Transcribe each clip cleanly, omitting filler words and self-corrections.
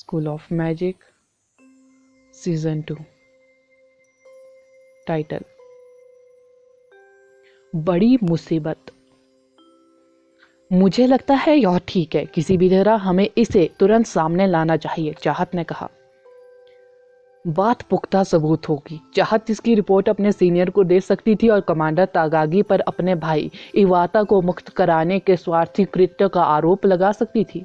School of magic season 2। Title बड़ी मुसीबत। मुझे लगता है यह ठीक है, किसी भी तरह हमें इसे तुरंत सामने लाना चाहिए, चाहत ने कहा। बात पुख्ता सबूत होगी। चाहत इसकी रिपोर्ट अपने सीनियर को दे सकती थी और कमांडर तागागी पर अपने भाई इवाता को मुक्त कराने के स्वार्थी कृत्य का आरोप लगा सकती थी।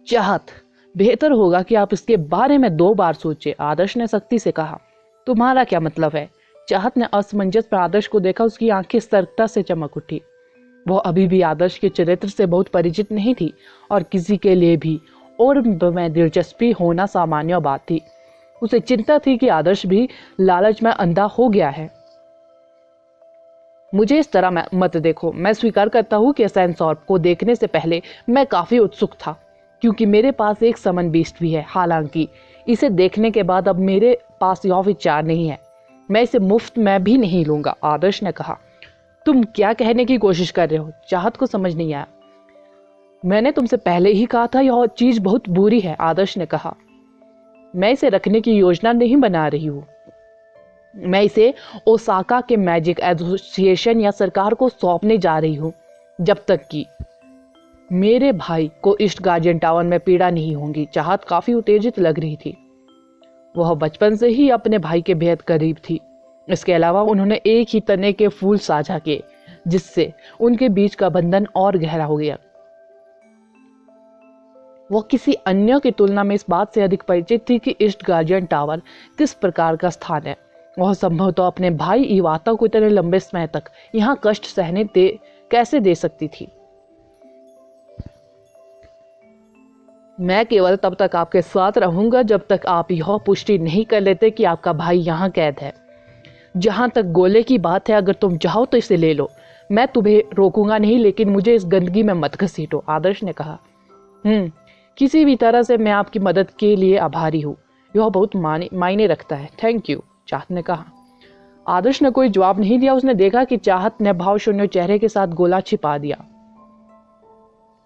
चाहत, बेहतर होगा कि आप इसके बारे में 2 बार सोचें, आदर्श ने सख्ती से कहा। तुम्हारा क्या मतलब है? चाहत ने असमंजस पर आदर्श को देखा। उसकी आंखें सतर्कता से चमक उठी। वह अभी भी आदर्श के चरित्र से बहुत परिचित नहीं थी और किसी के लिए भी और में दिलचस्पी होना सामान्य बात थी। उसे चिंता थी कि आदर्श भी लालच में अंधा हो गया है। मुझे इस तरह मत देखो। मैं स्वीकार करता हूँ कि सेंसॉर्प को देखने से पहले मैं काफी उत्सुक था, क्योंकि मेरे पास एक समन बीस्ट भी है। हालांकि इसे देखने के बाद अब मेरे पास यह विचार नहीं है। मैं इसे मुफ्त में भी नहीं लूंगा, आदर्श ने कहा। तुम क्या कहने की कोशिश कर रहे हो? चाहत को समझ नहीं आया। मैंने तुमसे पहले ही कहा था यह चीज बहुत बुरी है, आदर्श ने कहा। मैं इसे रखने की योजना नहीं बना रही हूँ। मैं इसे ओसाका के मैजिक एसोसिएशन या सरकार को सौंपने जा रही हूँ, जब तक कि मेरे भाई को ईस्ट गार्जियन टावर में पीड़ा नहीं होगी। चाहत काफी उत्तेजित लग रही थी। वह बचपन से ही अपने भाई के बेहद करीब थी। इसके अलावा उन्होंने एक ही तने के फूल साझा किए, जिससे उनके बीच का बंधन और गहरा हो गया। वह किसी अन्य की तुलना में इस बात से अधिक परिचित थी कि ईस्ट गार्जियन टावर किस प्रकार का स्थान है। वह संभवतः अपने भाई इवाता को इतने लंबे समय तक यहाँ कष्ट सहने कैसे दे सकती थी। मैं केवल तब तक आपके साथ रहूंगा जब तक आप यह पुष्टि नहीं कर लेते कि आपका भाई यहाँ कैद है। जहां तक गोले की बात है, अगर तुम चाहो तो इसे ले लो। मैं तुम्हें रोकूंगा नहीं, लेकिन मुझे इस गंदगी में मत घसीटो, आदर्श ने कहा। किसी भी तरह से मैं आपकी मदद के लिए आभारी हूँ। यह बहुत मायने रखता है। थैंक यू, चाहत ने कहा। आदर्श ने कोई जवाब नहीं दिया। उसने देखा कि चाहत ने भावशून्य चेहरे के साथ गोला छिपा दिया।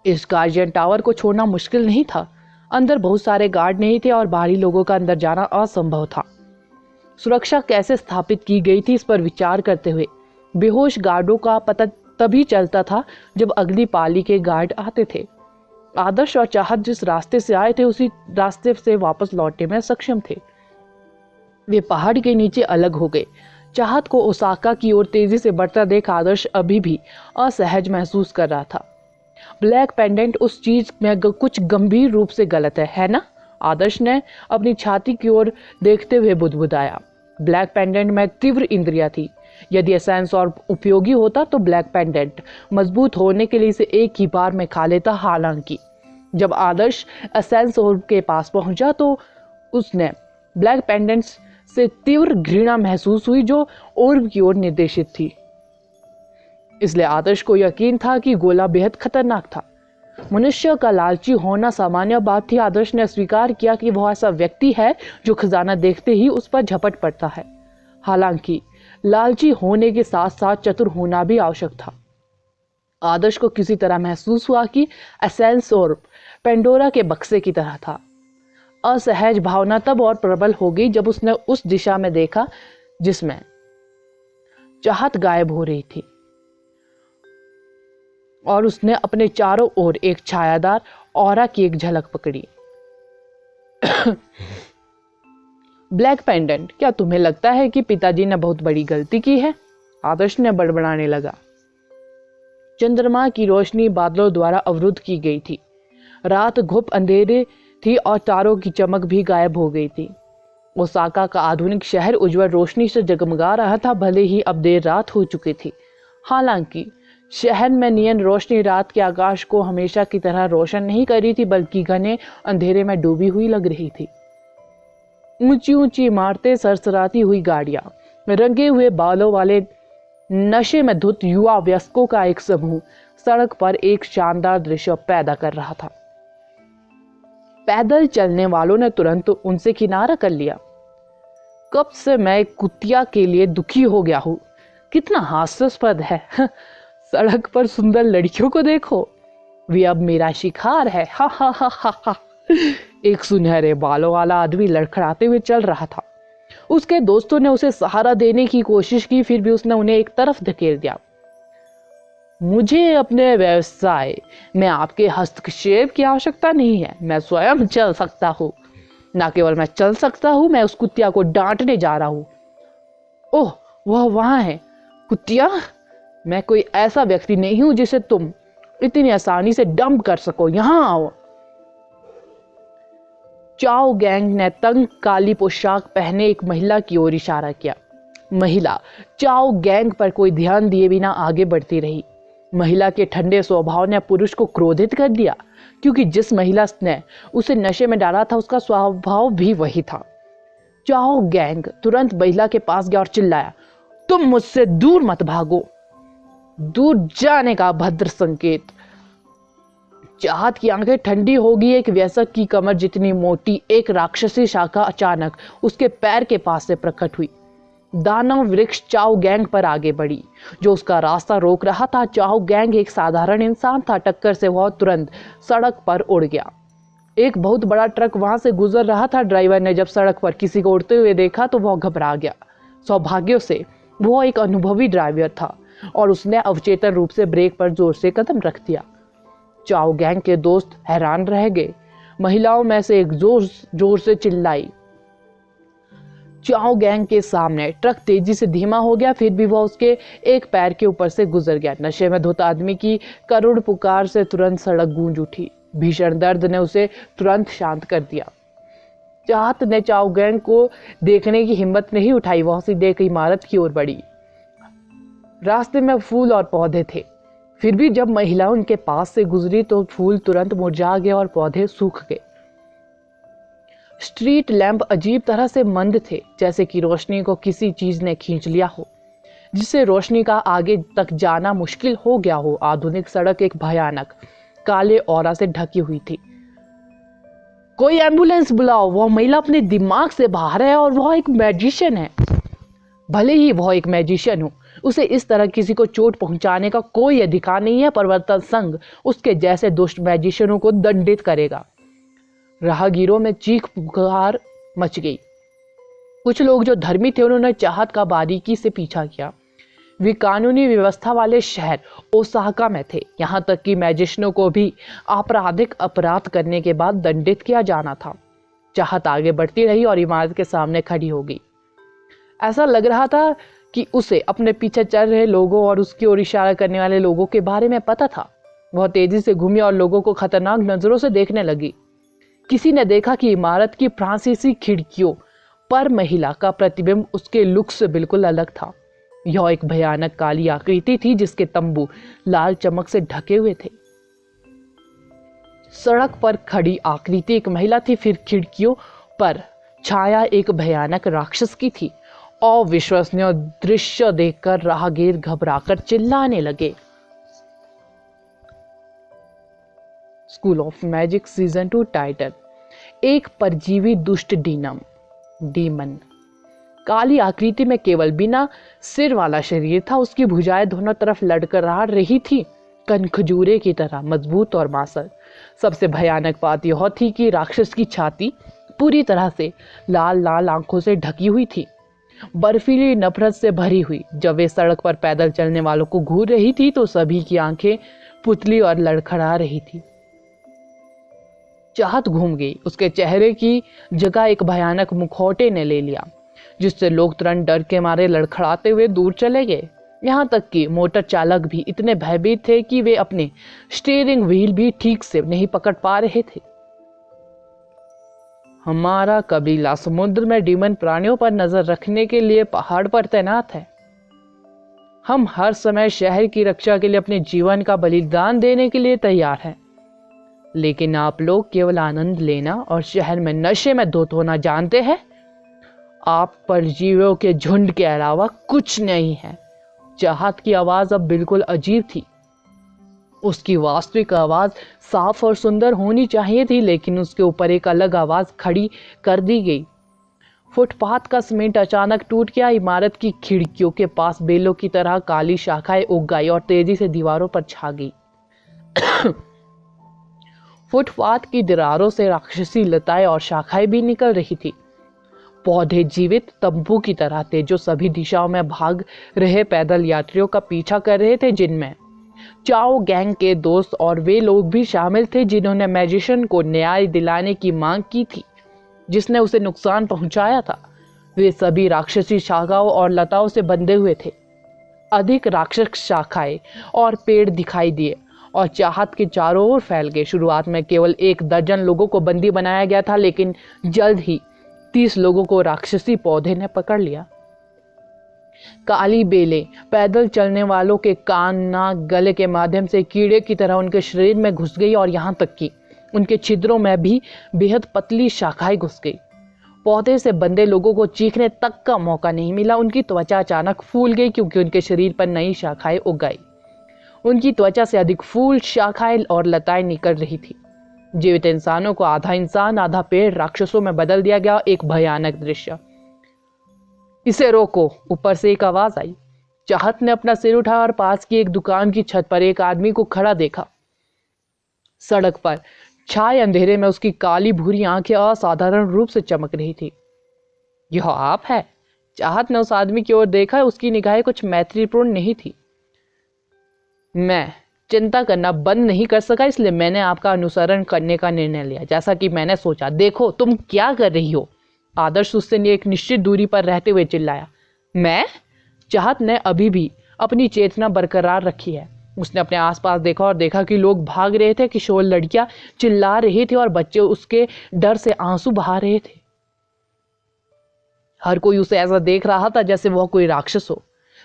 इस गार्जियन टावर को छोड़ना मुश्किल नहीं था। अंदर बहुत सारे गार्ड नहीं थे और बाहरी लोगों का अंदर जाना असंभव था। सुरक्षा कैसे स्थापित की गई थी, इस पर विचार करते हुए बेहोश गार्डों का पता तभी चलता था जब अगली पाली के गार्ड आते थे। आदर्श और चाहत जिस रास्ते से आए थे, उसी रास्ते से वापस लौटने में सक्षम थे। वे पहाड़ के नीचे अलग हो गए। चाहत को ओसाका की ओर तेजी से बढ़ता देख आदर्श अभी भी असहज महसूस कर रहा था। ब्लैक पेंडेंट उस चीज में कुछ गंभीर रूप से गलत है ना? आदर्श ने अपनी छाती की ओर देखते हुए बुदबुदाया। ब्लैक पेंडेंट में तीव्र इंद्रियां थी। यदि एसेंस और उपयोगी होता तो ब्लैक पेंडेंट मजबूत होने के लिए इसे एक ही बार में खा लेता। हालांकि जब आदर्श एसेंस और के पास पहुंचा तो उसने ब्लैक पेंडेंट से तीव्र घृणा महसूस हुई, जो ओर्ब की ओर निर्देशित थी। इसलिए आदर्श को यकीन था कि गोला बेहद खतरनाक था। मनुष्य का लालची होना सामान्य बात थी। आदर्श ने स्वीकार किया कि वह ऐसा व्यक्ति है जो खजाना देखते ही उस पर झपट पड़ता है। हालांकि लालची होने के साथ साथ चतुर होना भी आवश्यक था। आदर्श को किसी तरह महसूस हुआ कि एसेंस और पेंडोरा के बक्से की तरह था। असहज भावना तब और प्रबल हो गई जब उसने उस दिशा में देखा जिसमें चाहत गायब हो रही थी, और उसने अपने चारों ओर एक छायादार ऑरा की एक झलक पकड़ी। ब्लैक पेंडेंट, क्या तुम्हें लगता है कि पिताजी ने बहुत बड़ी गलती की है? आदर्श ने बड़बड़ाने लगा। चंद्रमा की रोशनी बादलों द्वारा अवरुद्ध की गई थी। रात घुप अंधेरे थी और तारों की चमक भी गायब हो गई थी। ओसाका का आधुनिक शहर उज्ज्वल रोशनी से जगमगा रहा था, भले ही अब देर रात हो चुकी थी। हालांकि शहर में नियन रोशनी रात के आकाश को हमेशा की तरह रोशन नहीं कर रही थी, बल्कि घने अंधेरे में डूबी हुई लग रही थी। ऊंची ऊंची इमारतें, सरसराती हुई गाड़ियां, रंगे हुए बालों वाले नशे में धुत युवा वयस्कों का एक समूह सड़क पर एक शानदार दृश्य पैदा कर रहा था। पैदल चलने वालों ने तुरंत उनसे किनारा कर लिया। कब से मैं कुतिया के लिए दुखी हो गया हूं। कितना हास्यास्पद है। सड़क पर सुंदर लड़कियों को देखो, वे अब मेरा शिकार है। हा हा हा हा हा। एक सुनहरे बालों वाला आदमी लड़खड़ाते हुए चल रहा था। उसके दोस्तों ने उसे सहारा देने की कोशिश की, फिर भी उसने उन्हें एक तरफ धकेल दिया। मुझे अपने व्यवसाय में आपके हस्तक्षेप की आवश्यकता नहीं है। मैं स्वयं चल सकता हूँ। न केवल मैं चल सकता हूँ, मैं उस कुतिया को डांटने जा रहा हूँ। ओह, वह वहां है। कुतिया, मैं कोई ऐसा व्यक्ति नहीं हूं जिसे तुम इतनी आसानी से डंप कर सको। यहां आओ। चाओ गैंग ने तंग काली पोशाक पहने एक महिला की ओर इशारा किया। महिला चाओ गैंग पर कोई ध्यान दिए बिना आगे बढ़ती रही। महिला के ठंडे स्वभाव ने पुरुष को क्रोधित कर दिया, क्योंकि जिस महिला ने उसे नशे में डाला था उसका स्वभाव भी वही था। चाओ गैंग तुरंत महिला के पास गया और चिल्लाया, तुम मुझसे दूर मत भागो। दूर जाने का भद्र संकेत। चाहत की आंखें ठंडी होगी। एक वयस्क की कमर जितनी मोटी एक राक्षसी शाखा अचानक उसके पैर के पास से प्रकट हुई। दानव वृक्ष चाओ गैंग पर आगे बढ़ी, जो उसका रास्ता रोक रहा था। चाओ गैंग एक साधारण इंसान था। टक्कर से वह तुरंत सड़क पर उड़ गया। एक बहुत बड़ा ट्रक वहां से गुजर रहा था। ड्राइवर ने जब सड़क पर किसी को उड़ते हुए देखा तो वह घबरा गया। सौभाग्य से वह एक अनुभवी ड्राइवर था और उसने अवचेतन रूप से ब्रेक पर जोर से कदम रख दिया। चाओ गैंग के दोस्त हैरान रह गए। महिलाओं में से एक जोर से चिल्लाई। चाओ गैंग के सामने ट्रक तेजी से धीमा हो गया, फिर भी वह उसके एक पैर के ऊपर से गुजर गया। नशे में धुत आदमी की करुण पुकार से तुरंत सड़क गूंज उठी। भीषण दर्द ने उसे तुरंत शांत कर दिया। चाहत ने चाओ गैंग को देखने की हिम्मत नहीं उठाई। वह सीधे एक इमारत की ओर बढ़ी। रास्ते में फूल और पौधे थे, फिर भी जब महिला उनके पास से गुजरी तो फूल तुरंत मुरझा गए और पौधे सूख गए। स्ट्रीट लैंप अजीब तरह से मंद थे, जैसे कि रोशनी को किसी चीज ने खींच लिया हो, जिससे रोशनी का आगे तक जाना मुश्किल हो गया हो। आधुनिक सड़क एक भयानक काले औरा से ढकी हुई थी। कोई एम्बुलेंस बुलाओ। वह महिला अपने दिमाग से बाहर है और वह एक मैजिशियन है। भले ही वह एक मैजिशियन हो, उसे इस तरह किसी को चोट पहुंचाने का कोई अधिकार नहीं है। परिवर्तन संघ उसके जैसे दुष्ट मैजिशियनों को दंडित करेगा। राहगीरों में चीख पुकार मच गई। कुछ लोग जो धर्मी थे उन्होंने चाहत का बारीकी से पीछा किया। वे कानूनी व्यवस्था वाले शहर ओसाका में थे। यहां तक कि मैजिशियनों को भी आपराधिक अपराध करने के बाद दंडित किया जाना था। चाहत आगे बढ़ती रही और इमारत के सामने खड़ी हो गई। ऐसा लग रहा था कि उसे अपने पीछे चल रहे लोगों और उसकी ओर इशारा करने वाले लोगों के बारे में पता था। वह तेजी से घूमी और लोगों को खतरनाक नजरों से देखने लगी। किसी ने देखा कि इमारत की फ्रांसीसी खिड़कियों पर महिला का प्रतिबिंब उसके लुक से बिल्कुल अलग था। यह एक भयानक काली आकृति थी जिसके तंबू लाल चमक से ढके हुए थे। सड़क पर खड़ी आकृति एक महिला थी, फिर खिड़कियों पर छाया एक भयानक राक्षस की थी। अविश्वसनीय दृश्य देखकर राहगीर घबराकर चिल्लाने लगे। School of magic season 2 title, एक परजीवी दुष्ट डीमन। काली आकृति में केवल बिना सिर वाला शरीर था। उसकी भुजाएं दोनों तरफ लड़खड़ा रही थी, कनखजूरे की तरह मजबूत और मांसल। सबसे भयानक बात यह थी कि राक्षस की छाती पूरी तरह से लाल लाल आंखों से ढकी हुई थी, बर्फीली नफरत से भरी हुई। जब वे सड़क पर पैदल चलने वालों को घूर रही थी तो सभी की आंखें पुतली और लड़खड़ा रही थी। चाहत घूम गई। उसके चेहरे की जगह एक भयानक मुखौटे ने ले लिया, जिससे लोग तुरंत डर के मारे लड़खड़ाते हुए दूर चले गए। यहाँ तक कि मोटर चालक भी इतने भयभीत थे कि वे अपने स्टीयरिंग व्हील भी ठीक से नहीं पकड़ पा रहे थे। हमारा कबीला समुद्र में डीमन प्राणियों पर नजर रखने के लिए पहाड़ पर तैनात है। हम हर समय शहर की रक्षा के लिए अपने जीवन का बलिदान देने के लिए तैयार हैं। लेकिन आप लोग केवल आनंद लेना और शहर में नशे में धुत होना जानते हैं। आप परजीवियों के झुंड के अलावा कुछ नहीं है। चाहत की आवाज अब बिल्कुल अजीब थी। उसकी वास्तविक आवाज साफ और सुंदर होनी चाहिए थी, लेकिन उसके ऊपर एक अलग आवाज खड़ी कर दी गई। फुटपाथ का सीमेंट अचानक टूट गया। इमारत की खिड़कियों के पास बेलों की तरह काली शाखाएं उग गई और तेजी से दीवारों पर छा गई। फुटपाथ की दीवारों से राक्षसी लताएं और शाखाएं भी निकल रही थी। पौधे जीवित तंबू की तरह थे जो सभी दिशाओं में भाग रहे पैदल यात्रियों का पीछा कर रहे थे, जिनमें चाओ गैंग के दोस्त और वे लोग भी शामिल थे जिन्होंने मैजिशियन को न्याय दिलाने की मांग की थी जिसने उसे नुकसान पहुंचाया था। वे सभी राक्षसी शाखाओं और लताओं से बंधे हुए थे। अधिक राक्षस शाखाएं और पेड़ दिखाई दिए और चाहत के चारों ओर फैल गए। शुरुआत में केवल 1 दर्जन लोगों को बंदी बनाया गया था, लेकिन जल्द ही 30 लोगों को राक्षसी पौधे ने पकड़ लिया। काली बेलें पैदल चलने वालों के कान, नाक, गले के माध्यम से कीड़े की तरह उनके शरीर में घुस गई और यहाँ तक कि उनके छिद्रों में भी बेहद पतली शाखाएं घुस गई। पौधे से बंधे लोगों को चीखने तक का मौका नहीं मिला। उनकी त्वचा अचानक फूल गई क्योंकि उनके शरीर पर नई शाखाएं उग गई। उनकी त्वचा से अधिक फूल, शाखाएं और लताएं निकल रही थी। जीवित इंसानों को आधा इंसान आधा पेड़ राक्षसों में बदल दिया गया। एक भयानक दृश्य। इसे रोको, ऊपर से एक आवाज आई। चाहत ने अपना सिर उठाया और पास की एक दुकान की छत पर एक आदमी को खड़ा देखा। सड़क पर छाए अंधेरे में उसकी काली भूरी आंखें असाधारण रूप से चमक रही थी। यह आप है? चाहत ने उस आदमी की ओर देखा। उसकी निगाहें कुछ मैत्रीपूर्ण नहीं थी। मैं चिंता करना बंद नहीं कर सका, इसलिए मैंने आपका अनुसरण करने का निर्णय लिया, जैसा कि मैंने सोचा। देखो तुम क्या कर रही हो? आदर्श उससे एक निश्चित दूरी पर रहते हुए चिल्लाया। मैं? चाहत ने अभी भी अपनी चेतना बरकरार रखी है। उसने अपने आसपास देखा और देखा कि लोग भाग रहे थे, किशोर लड़कियां चिल्ला रही थी और बच्चे उसके डर से आंसू बहा रहे थे। हर कोई उसे ऐसा देख रहा था जैसे वह कोई राक्षस हो।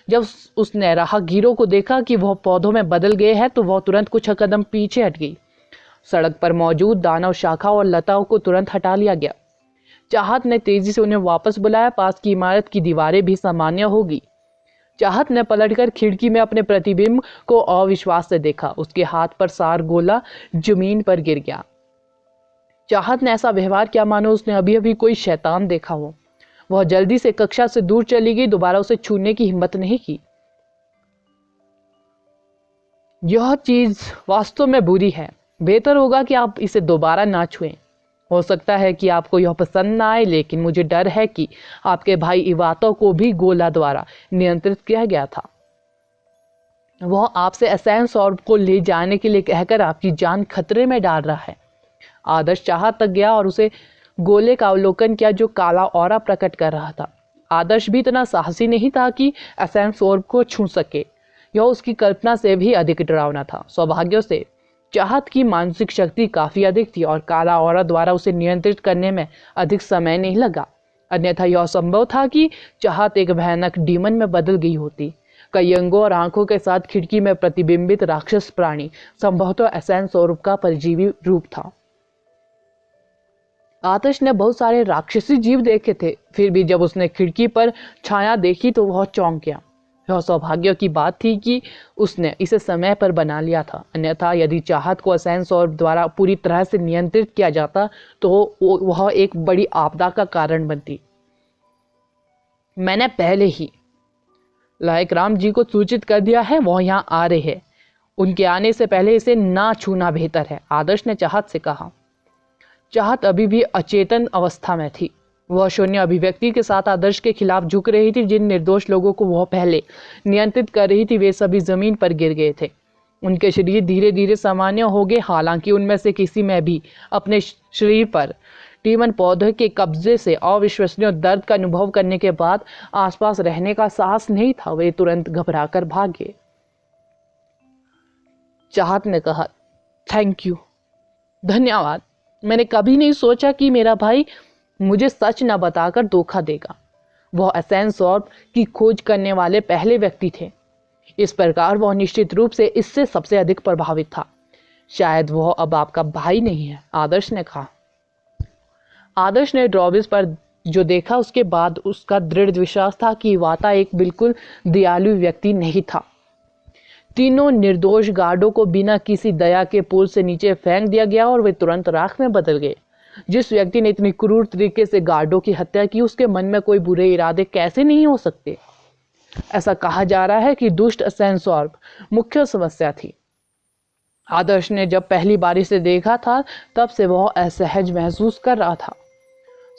जब उसने राहगीरों को देखा कि वह पौधों में बदल गए हैं तो वह तुरंत कुछ कदम पीछे हट गई। सड़क पर मौजूद दानव शाखा और लताओं को तुरंत हटा लिया गया। चाहत ने तेजी से उन्हें वापस बुलाया। पास की इमारत की दीवारें भी सामान्य हो गई। चाहत ने पलटकर खिड़की में अपने प्रतिबिंब को अविश्वास से देखा। उसके हाथ पर सार गोला जमीन पर गिर गया। चाहत ने ऐसा व्यवहार किया मानो उसने अभी अभी कोई शैतान देखा हो। वह जल्दी से कक्षा से दूर चली गई, दोबारा उसे छूने की हिम्मत नहीं की। यह चीज वास्तव में बुरी है। बेहतर होगा कि आप इसे दोबारा ना छुएं। हो सकता है कि आपको यह पसंद ना आए, लेकिन मुझे डर है कि आपके भाई इवातो को भी गोला द्वारा नियंत्रित किया गया था। वह आपसे एसेंस और को ले जाने के लिए कहकर आपकी जान खतरे में डाल रहा है। आदर्श चाहत तक गया और उसे गोले का अवलोकन किया जो काला ऑरा प्रकट कर रहा था। आदर्श भी इतना साहसी नहीं था कि एसेंस ऑर्ब को छू सके। यह उसकी कल्पना से भी अधिक डरावना था। सौभाग्य से चाहत की मानसिक शक्ति काफी अधिक थी और काला ऑरा द्वारा उसे नियंत्रित करने में अधिक समय नहीं लगा। अन्यथा यह संभव था कि चाहत एक भयानक डीमन में बदल गई होती। कई अंगों और आंखों के साथ खिड़की में प्रतिबिंबित राक्षस प्राणी संभवतः एसेंस ऑर्ब का परजीवी रूप था। आदर्श ने बहुत सारे राक्षसी जीव देखे थे, फिर भी जब उसने खिड़की पर छाया देखी तो वह चौंक गया। यह सौभाग्य की बात थी कि उसने इसे समय पर बना लिया था, अन्यथा यदि चाहत को एसेंस ऑर्ब द्वारा पूरी तरह से नियंत्रित किया जाता तो वह एक बड़ी आपदा का कारण बनती। मैंने पहले ही लायक राम जी को सूचित कर दिया है, वह यहाँ आ रहे हैं। उनके आने से पहले इसे ना छूना बेहतर है, आदर्श ने चाहत से कहा। चाहत अभी भी अचेतन अवस्था में थी। वह शून्य अभिव्यक्ति के साथ आदर्श के खिलाफ झुक रही थी। जिन निर्दोष लोगों को वह पहले नियंत्रित कर रही थी वे सभी जमीन पर गिर गए थे। उनके शरीर धीरे धीरे सामान्य हो गए। हालांकि उनमें से किसी में भी अपने शरीर पर डीमन पौधे के कब्जे से अविश्वसनीय दर्द का अनुभव करने के बाद आसपास रहने का साहस नहीं था। वे तुरंत घबराकर भाग गए। चाहत ने कहा, थैंक यू, धन्यवाद। मैंने कभी नहीं सोचा कि मेरा भाई मुझे सच न बताकर धोखा देगा। वह एसेंस ऑर्ब की खोज करने वाले पहले व्यक्ति थे। इस प्रकार वह निश्चित रूप से इससे सबसे अधिक प्रभावित था। शायद वह अब आपका भाई नहीं है, आदर्श ने कहा। आदर्श ने ड्रॉबिस पर जो देखा उसके बाद उसका दृढ़ विश्वास था कि वाता एक बिल्कुल दयालु व्यक्ति नहीं था। तीनों निर्दोष गार्डों को बिना किसी दया के पुल से नीचे फेंक दिया गया और वे तुरंत राख में बदल गए। जिस व्यक्ति ने इतनी क्रूर तरीके से गार्डों की हत्या की उसके मन में कोई बुरे इरादे कैसे नहीं हो सकते। ऐसा कहा जा रहा है कि दुष्ट एसेंस ऑर्ब मुख्य समस्या थी। आदर्श ने जब पहली बार इसे देखा था तब से वह असहज महसूस कर रहा था।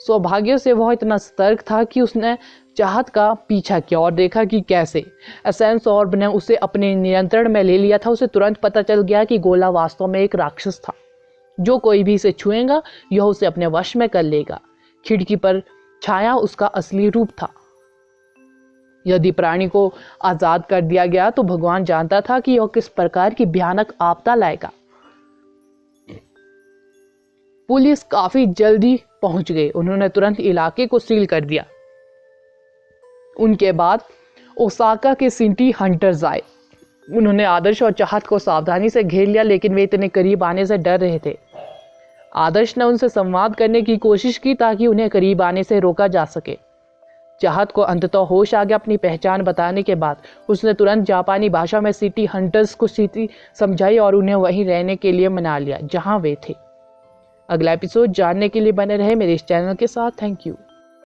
सौभाग्य से वह इतना सतर्क था कि उसने चाहत का पीछा किया और देखा कि कैसे एसेंस ऑर्ब ने उसे अपने नियंत्रण में ले लिया था। उसे तुरंत पता चल गया कि गोला वास्तव में एक राक्षस था। जो कोई भी इसे छुएगा यह उसे अपने वश में कर लेगा। खिड़की पर छाया उसका असली रूप था। यदि प्राणी को आजाद कर दिया गया तो भगवान जानता था कि यह किस प्रकार की भयानक आपदा लाएगा। पुलिस काफी जल्दी पहुंच गई। उन्होंने तुरंत इलाके को सील कर दिया। उनके बाद ओसाका के सिटी हंटर्स आए। उन्होंने आदर्श और चाहत को सावधानी से घेर लिया, लेकिन वे इतने करीब आने से डर रहे थे। आदर्श ने उनसे संवाद करने की कोशिश की ताकि उन्हें करीब आने से रोका जा सके। चाहत को अंततः होश आ गया। अपनी पहचान बताने के बाद उसने तुरंत जापानी भाषा में सिटी हंटर्स को स्थिति समझाई और उन्हें वहीं रहने के लिए मना लिया जहां वे थे। अगला एपिसोड जानने के लिए बने रहे मेरे इस चैनल के साथ। Thank you.